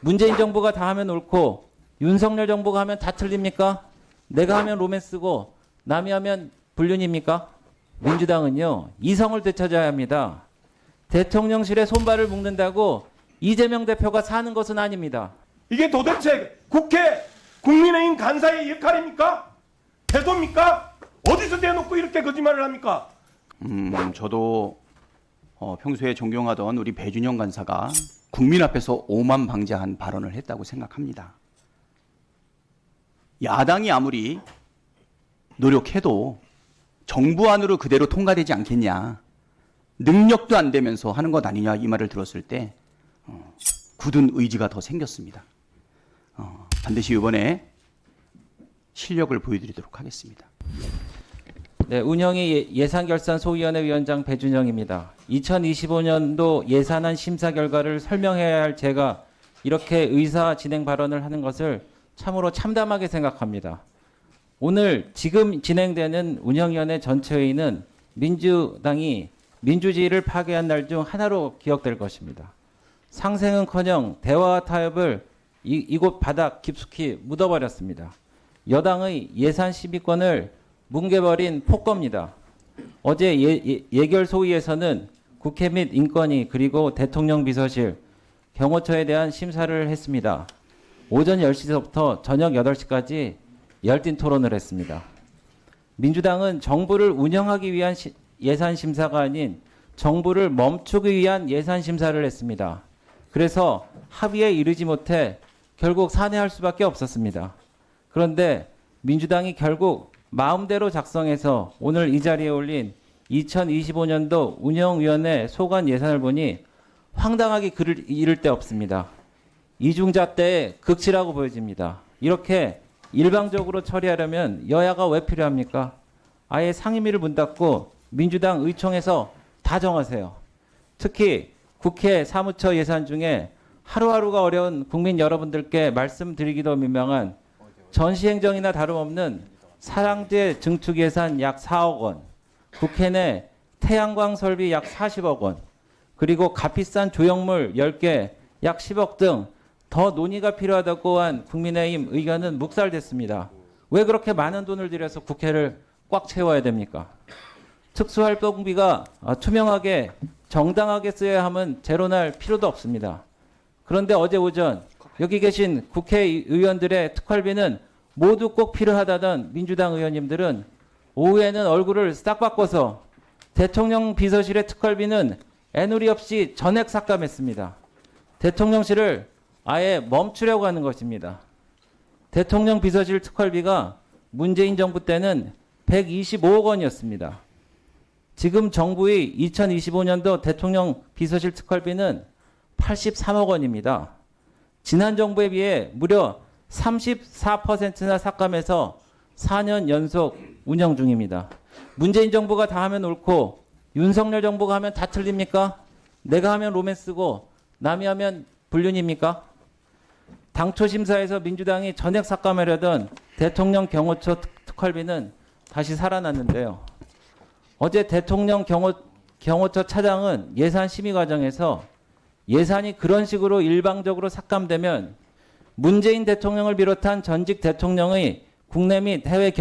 문재인 정부가 다 하면 옳고 윤석열 정부가 하면 다 틀립니까? 내가 하면 로맨스고 남이 하면 불륜입니까? 민주당은요, 이성을 되찾아야 합니다. 대통령실에 손발을 묶는다고 이재명 대표가 사는 것은 아닙니다. 이게 도대체 국회 국민의힘 간사의 역할입니까? 태도입니까? 어디서 대놓고 이렇게 거짓말을 합니까? 저도 평소에 존경하던 우리 배준영 간사가 국민 앞에서 오만방자한 발언을 했다고 생각합니다. 야당이 아무리 노력해도 정부 안으로 그대로 통과되지 않겠냐, 능력도 안 되면서 하는 것 아니냐, 이 말을 들었을 때 굳은 의지가 더 생겼습니다. 반드시 이번에 실력을 보여드리도록 하겠습니다. 네, 운영위 예산결산소위원회 위원장 배준영입니다. 2025년도 예산안 심사 결과를 설명해야 할 제가 이렇게 의사 진행 발언을 하는 것을 참으로 참담하게 생각합니다. 오늘 지금 진행되는 운영위원회 전체 회의는 민주당이 민주주의를 파괴한 날 중 하나로 기억될 것입니다. 상생은커녕 대화와 타협을 이곳 바닥 깊숙이 묻어버렸습니다. 여당의 예산 심의권을 뭉개버린 폭거입니다. 어제 예결소위에서는 국회 및 인권위 그리고 대통령 비서실, 경호처에 대한 심사를 했습니다. 오전 10시부터 저녁 8시까지 열띤 토론을 했습니다. 민주당은 정부를 운영하기 위한 예산 심사가 아닌 정부를 멈추기 위한 예산 심사를 했습니다. 그래서 합의에 이르지 못해 결국 산회할 수밖에 없었습니다. 그런데 민주당이 결국 마음대로 작성해서 오늘 이 자리에 올린 2025년도 운영위원회 소관 예산을 보니 황당하게 글을 잃을 데 없습니다. 이중잣대의 극치라고 보여집니다. 이렇게 일방적으로 처리하려면 여야가 왜 필요합니까? 아예 상임위를 문 닫고 민주당 의총에서 다 정하세요. 특히 국회 사무처 예산 중에 하루하루가 어려운 국민 여러분들께 말씀드리기도 민망한 전시행정이나 다름없는 사랑제 증축 예산 약 4억 원, 국회 내 태양광 설비 약 40억 원, 그리고 값비싼 조형물 10개 약 10억 등 더 논의가 필요하다고 한 국민의힘 의견은 묵살됐습니다. 왜 그렇게 많은 돈을 들여서 국회를 꽉 채워야 됩니까? 특수활동비가 투명하게 정당하게 쓰여야 하면 제로날 필요도 없습니다. 그런데 어제 오전 여기 계신 국회의원들의 특활비는 모두 꼭 필요하다던 민주당 의원님들은 오후에는 얼굴을 싹 바꿔서 대통령 비서실의 특활비는 애누리 없이 전액 삭감했습니다. 대통령실을 아예 멈추려고 하는 것입니다. 대통령 비서실 특활비가 문재인 정부 때는 125억 원이었습니다. 지금 정부의 2025년도 대통령 비서실 특활비는 83억 원입니다. 지난 정부에 비해 무려 34%나 삭감해서 4년 연속 운영 중입니다. 문재인 정부가 다 하면 옳고 윤석열 정부가 하면 다 틀립니까? 내가 하면 로맨스고 남이 하면 불륜입니까? 당초 심사에서 민주당이 전액 삭감하려던 대통령 경호처 특활비는 다시 살아났는데요. 어제 대통령 경호처 차장은 예산 심의 과정에서 예산이 그런 식으로 일방적으로 삭감되면 문재인 대통령을 비롯한 전직 대통령의 국내 및 해외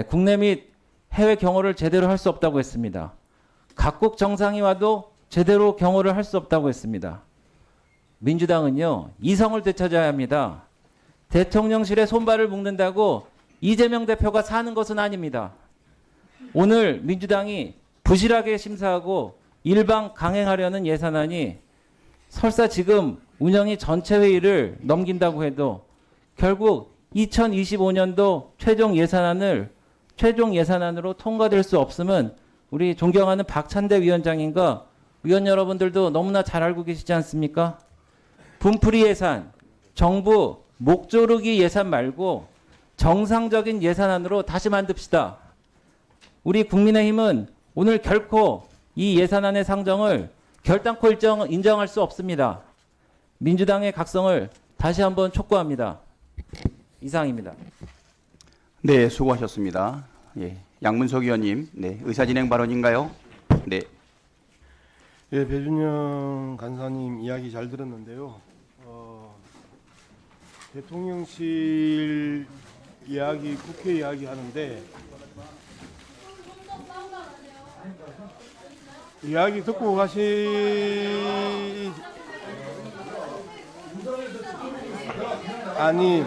국내 및 해외 경호를 제대로 할 수 없다고 했습니다. 각국 정상이 와도 제대로 경호를 할 수 없다고 했습니다. 민주당은요, 이성을 되찾아야 합니다. 대통령실에 손발을 묶는다고 이재명 대표가 사는 것은 아닙니다. 오늘 민주당이 부실하게 심사하고 일방 강행하려는 예산안이 설사 지금 운영위 전체 회의를 넘긴다고 해도 결국 2025년도 최종 예산안으로 통과될 수 없음은 우리 존경하는 박찬대 위원장님과 위원 여러분들도 너무나 잘 알고 계시지 않습니까? 분풀이 예산, 정부 목조르기 예산 말고 정상적인 예산안으로 다시 만듭시다. 우리 국민의힘은 오늘 결코 이 예산안의 상정을 결단코 인정할 수 없습니다. 민주당의 각성을 다시 한번 촉구합니다. 이상입니다. 네, 수고하셨습니다. 예, 양문석 의원님, 네, 의사진행 발언인가요? 네, 예, 배준영 간사님 이야기 잘 들었는데요. 대통령실 이야기, 국회 이야기 하는데 이야기 듣고 가시 아니.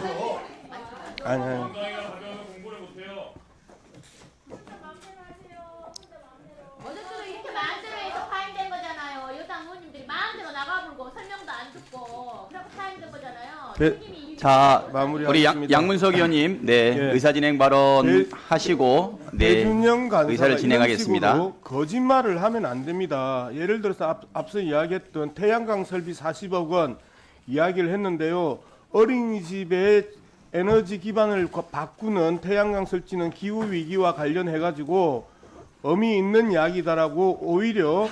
어제도 이렇게 마음대로 해서 파행된 거잖아요. 여당 의원님들이 마음대로 나가불고 설명도 안 듣고 그래서 파행된 거잖아요. 네. 주님이 자, 마무리하겠습니다. 우리 양문석 의원님, 네, 예. 의사진행 발언 배- 하시고, 네, 배준영 간사가 의사를 진행하겠습니다. 이런 식으로 거짓말을 하면 안 됩니다. 예를 들어서 앞서 이야기했던 태양광 설비 40억 원 이야기를 했는데요. 어린이집의 에너지 기반을 바꾸는 태양광 설치는 기후 위기와 관련해 가지고 의미 있는 이야기다라고 오히려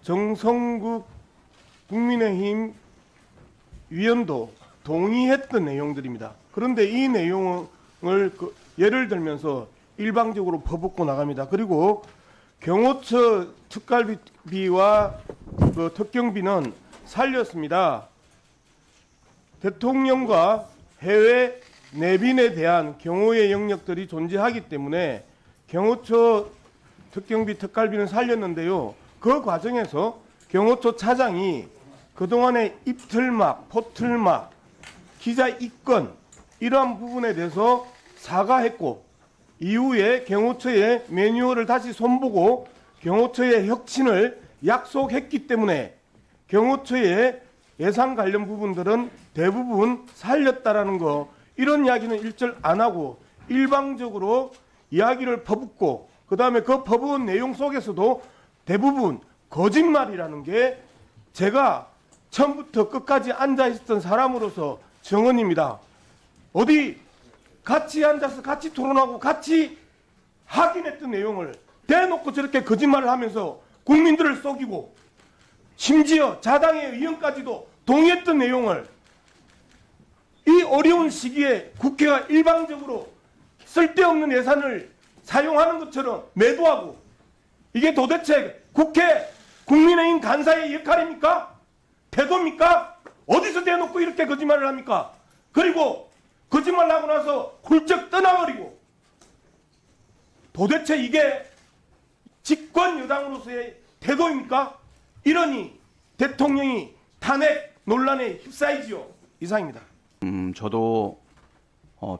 정성국 국민의힘 위원도 동의했던 내용들입니다. 그런데 이 내용을 예를 들면서 일방적으로 퍼붓고 나갑니다. 그리고 경호처 특갈비와 그 특경비는 살렸습니다. 대통령과 해외 내빈에 대한 경호의 영역들이 존재하기 때문에 경호처 특경비 특갈비는 살렸는데요. 그 과정에서 경호처 차장이 그동안의 입틀막, 포틀막, 기자 입건 이러한 부분에 대해서 사과했고 이후에 경호처의 매뉴얼을 다시 손보고 경호처의 혁신을 약속했기 때문에 경호처의 예산 관련 부분들은 대부분 살렸다라는 거 이런 이야기는 일절 안 하고 일방적으로 이야기를 퍼붓고 그다음에 그 퍼부은 내용 속에서도 대부분 거짓말이라는 게 제가 처음부터 끝까지 앉아 있었던 사람으로서 증언입니다. 어디 같이 앉아서 같이 토론하고 같이 확인했던 내용을 대놓고 저렇게 거짓말을 하면서 국민들을 속이고 심지어 자당의 의원까지도 동의했던 내용을 이 어려운 시기에 국회가 일방적으로 쓸데없는 예산을 사용하는 것처럼 매도하고 이게 도대체 국회 국민의힘 간사의 역할입니까? 태도입니까? 어디서 대놓고 이렇게 거짓말을 합니까? 그리고 거짓말하고 나서 훌쩍 떠나버리고 도대체 이게 집권 여당으로서의 태도입니까? 이러니 대통령이 탄핵 논란에 휩싸이지요. 이상입니다. 저도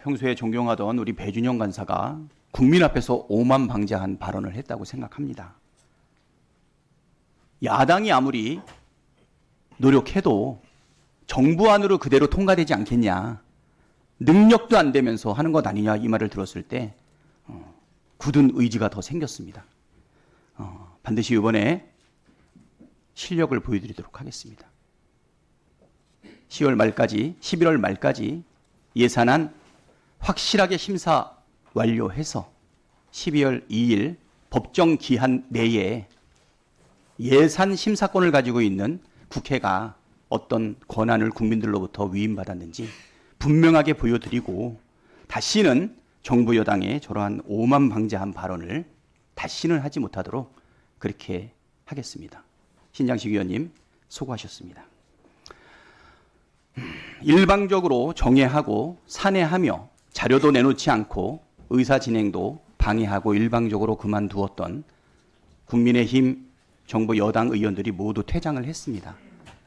평소에 존경하던 우리 배준영 간사가 국민 앞에서 오만방자한 발언을 했다고 생각합니다. 야당이 아무리 노력해도 정부 안으로 그대로 통과되지 않겠냐. 능력도 안 되면서 하는 것 아니냐 이 말을 들었을 때 굳은 의지가 더 생겼습니다. 반드시 이번에 실력을 보여드리도록 하겠습니다. 10월 말까지, 11월 말까지 예산안 확실하게 심사 완료해서 12월 2일 법정 기한 내에 예산 심사권을 가지고 있는 국회가 어떤 권한을 국민들로부터 위임받았는지 분명하게 보여드리고 다시는 정부 여당의 저러한 오만방자한 발언을 다시는 하지 못하도록 그렇게 하겠습니다. 신장식 의원님 수고하셨습니다. 일방적으로 정해하고 산해하며 자료도 내놓지 않고 의사 진행도 방해하고 일방적으로 그만두었던 국민의힘 정부 여당 의원들이 모두 퇴장을 했습니다.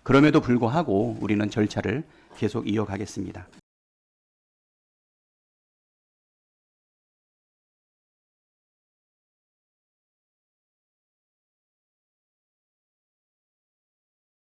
그럼에도 불구하고 우리는 절차를 계속 이어가겠습니다.